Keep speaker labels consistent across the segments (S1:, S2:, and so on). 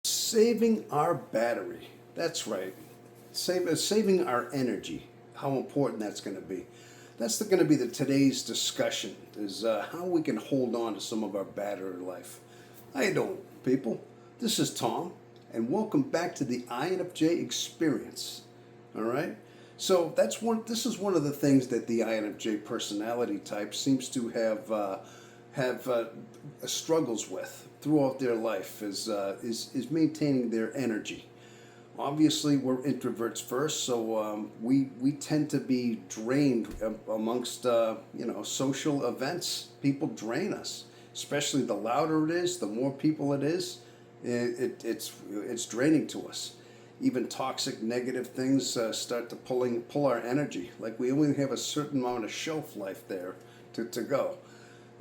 S1: Saving our battery. That's right. Saving our energy. How important that's going to be. That's going to be the today's discussion. Is how we can hold on to some of our battery life. How you doing, people? This is Tom, and welcome back to the INFJ experience. All right. So that's one. This is one of the things that the INFJ personality type seems to have struggles with throughout their life is maintaining their energy. Obviously, we're introverts first, so we tend to be drained amongst social events. People drain us, especially the louder it is, the more people it is, it's draining to us. Even toxic, negative things start to pull our energy. Like we only have a certain amount of shelf life there to go.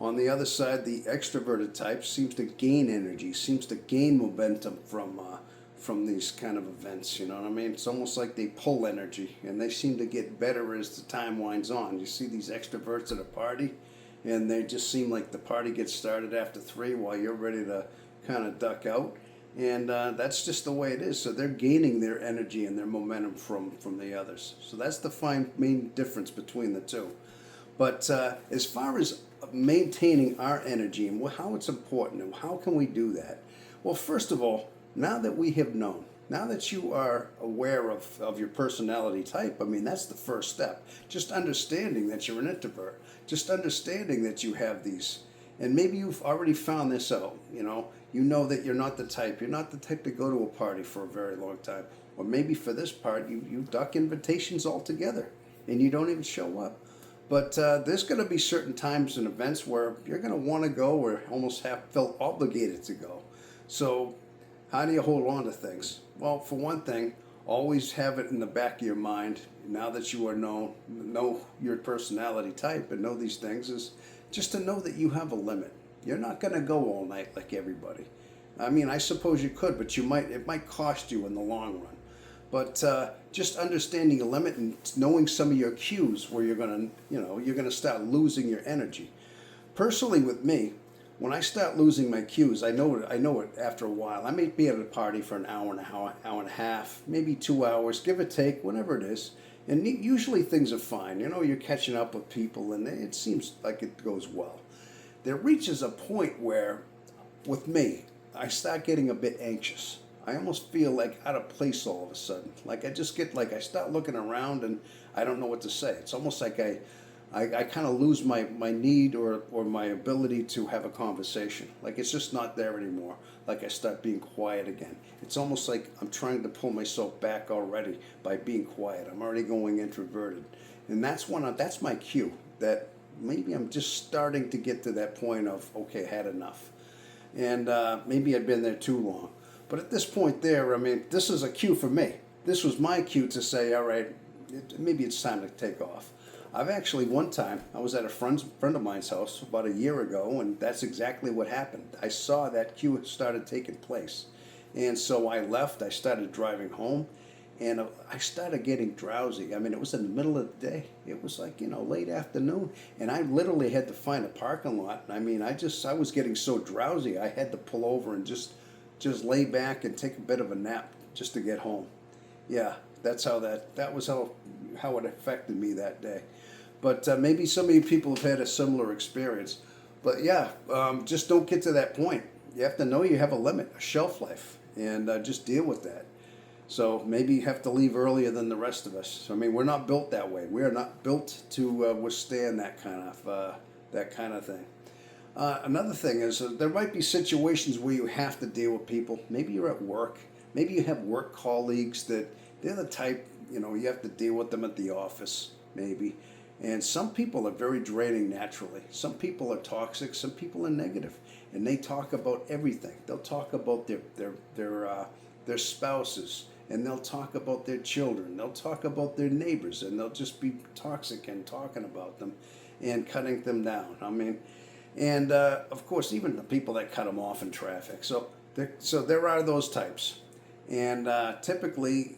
S1: On the other side, the extroverted type seems to gain energy, seems to gain momentum from these kind of events. You know what I mean? It's almost like they pull energy, and they seem to get better as the time winds on. You see these extroverts at a party, and they just seem like the party gets started after 3 while you're ready to kind of duck out. And that's just the way it is. So they're gaining their energy and their momentum from the others. So that's the main difference between the two. But as far as maintaining our energy and how it's important and how can we do that? Well, first of all, now that we have known, now that you are aware of your personality type, I mean, that's the first step. Just understanding that you're an introvert, just understanding that you have these. And maybe you've already found this out, you know that you're not the type. You're not the type to go to a party for a very long time. Or maybe for this part, you duck invitations altogether and you don't even show up. But there's going to be certain times and events where you're going to want to go or almost have felt obligated to go. So how do you hold on to things? Well, for one thing, always have it in the back of your mind. Now that you know your personality type and know these things, is just to know that you have a limit. You're not going to go all night like everybody. I mean, I suppose you could, but it might cost you in the long run. But just understanding a limit and knowing some of your cues where you're gonna start losing your energy. Personally, with me, when I start losing my cues, I know it after a while. I may be at a party for an hour and a half, maybe 2 hours, give or take, whatever it is. And usually things are fine. You're catching up with people, and it seems like it goes well. There reaches a point where, with me, I start getting a bit anxious. I almost feel like out of place all of a sudden. Like I start looking around and I don't know what to say. It's almost like I kind of lose my need or my ability to have a conversation. Like it's just not there anymore. Like I start being quiet again. It's almost like I'm trying to pull myself back already by being quiet. I'm already going introverted. And that's my cue that maybe I'm just starting to get to that point of, okay, I had enough. And maybe I'd been there too long. But at this point there, I mean, this is a cue for me. This was my cue to say, all right, maybe it's time to take off. I've actually, one time, I was at a friend of mine's house about a year ago, and that's exactly what happened. I saw that cue started taking place. And so I left, I started driving home, and I started getting drowsy. I mean, it was in the middle of the day. It was like, late afternoon, and I literally had to find a parking lot. I mean, I was getting so drowsy, I had to pull over and just lay back and take a bit of a nap just to get home. Yeah, that was how it affected me that day. But maybe some of you people have had a similar experience. But yeah, just don't get to that point. You have to know you have a limit, a shelf life, and just deal with that. So maybe you have to leave earlier than the rest of us. I mean, we're not built that way. We are not built to withstand that kind of thing. Another thing is there might be situations where you have to deal with people. Maybe you're at work. Maybe you have work colleagues that they're the type, you have to deal with them at the office, maybe. And some people are very draining naturally. Some people are toxic. Some people are negative, and they talk about everything. They'll talk about their spouses, and they'll talk about their children. They'll talk about their neighbors, and they'll just be toxic and talking about them and cutting them down. I mean. And of course, even the people that cut them off in traffic. So there are those types. And typically,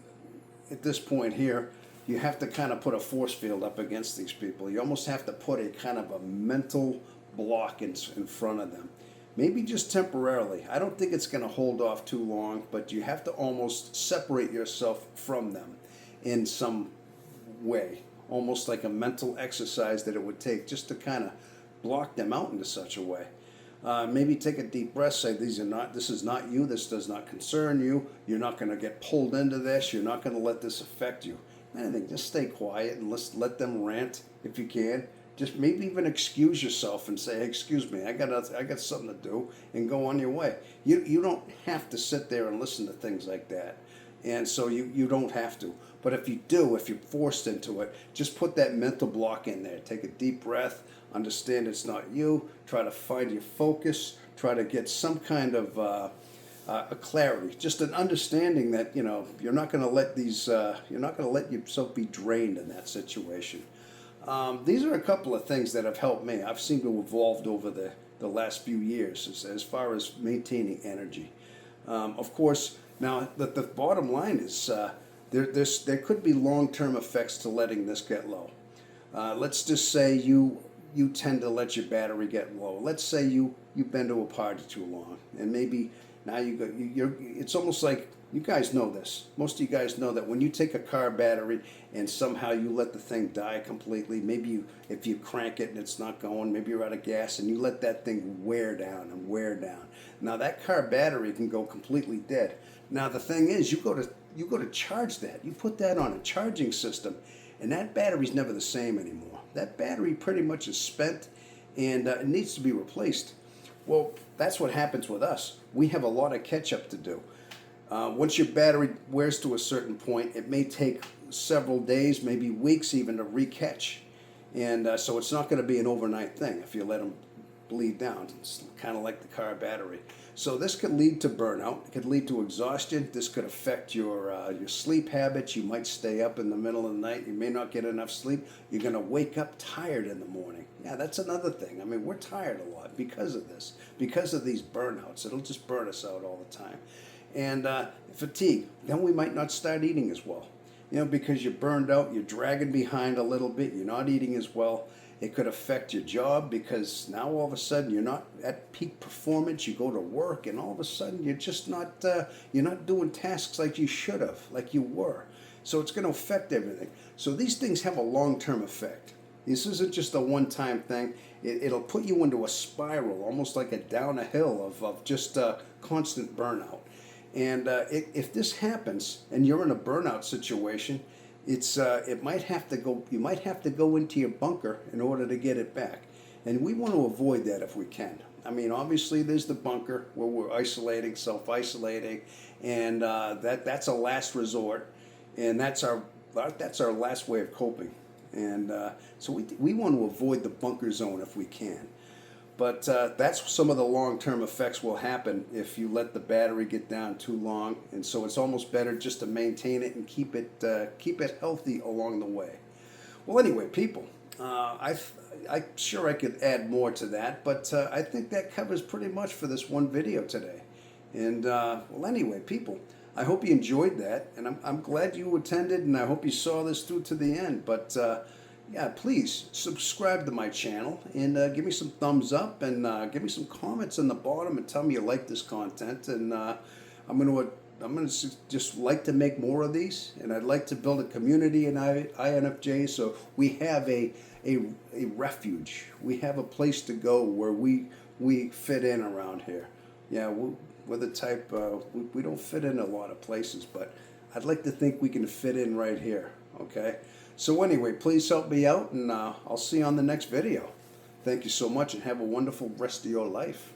S1: at this point here, you have to kind of put a force field up against these people. You almost have to put a kind of a mental block in front of them. maybe just temporarily. I don't think it's going to hold off too long, but you have to almost separate yourself from them in some way, almost like a mental exercise that it would take just to kind of block them out into such a way. Maybe take a deep breath, say this is not you, this does not concern you, you're not going to get pulled into this, you're not going to let this affect you. Anything, just stay quiet and let them rant if you can. Just maybe even excuse yourself and say, hey, excuse me, I got something to do, and go on your way. You don't have to sit there and listen to things like that. And so you don't have to. But if you do, if you're forced into it, just put that mental block in there. Take a deep breath, understand it's not you, try to find your focus, try to get some kind of a clarity, just an understanding that, you're not going to let you're not going to let yourself be drained in that situation. These are a couple of things that have helped me. I've seemed to have evolved over the last few years as far as maintaining energy. Of course, now the bottom line is there could be long-term effects to letting this get low. Let's just say you tend to let your battery get low. Let's say you've been to a party too long, and maybe now it's almost like, you guys know this. Most of you guys know that when you take a car battery and somehow you let the thing die completely, maybe if you crank it and it's not going, maybe you're out of gas and you let that thing wear down and wear down. Now that car battery can go completely dead. Now the thing is, you go to charge that. You put that on a charging system, and that battery's never the same anymore. That battery pretty much is spent, and it needs to be replaced. Well, that's what happens with us. We have a lot of catch up to do. Once your battery wears to a certain point, it may take several days, maybe weeks even, to recatch. And so it's not going to be an overnight thing if you let them bleed down. It's kind of like the car battery. So this could lead to burnout. It could lead to exhaustion. This could affect your sleep habits. You might stay up in the middle of the night. You may not get enough sleep. You're going to wake up tired in the morning. Yeah, that's another thing. I mean, we're tired a lot because of this, because of these burnouts. It'll just burn us out all the time. And fatigue. Then we might not start eating as well. Because you're burned out, you're dragging behind a little bit, you're not eating as well. It could affect your job, because now all of a sudden you're not at peak performance. You go to work and all of a sudden you're just not doing tasks like you should have, like you were. So it's going to affect everything. So these things have a long-term effect. This isn't just a one-time thing. It'll put you into a spiral, almost like down a hill of just constant burnout. And if this happens and you're in a burnout situation, it might have to go. You might have to go into your bunker in order to get it back, and we want to avoid that if we can. I mean, obviously, there's the bunker where we're isolating, self-isolating, and that's a last resort, and that's our last way of coping. And so we want to avoid the bunker zone if we can. But that's some of the long-term effects will happen if you let the battery get down too long, and so it's almost better just to maintain it and keep it healthy along the way. Well, anyway, people, I'm sure I could add more to that, but I think that covers pretty much for this one video today. And well, anyway, people, I hope you enjoyed that, and I'm glad you attended, and I hope you saw this through to the end. But yeah, please subscribe to my channel and give me some thumbs up, and give me some comments on the bottom and tell me you like this content. And I'm gonna just like to make more of these, and I'd like to build a community in INFJ, so we have a refuge. We have a place to go where we fit in around here. Yeah, we're the type we don't fit in a lot of places, but I'd like to think we can fit in right here. Okay. So anyway, please help me out, and I'll see you on the next video. Thank you so much, and have a wonderful rest of your life.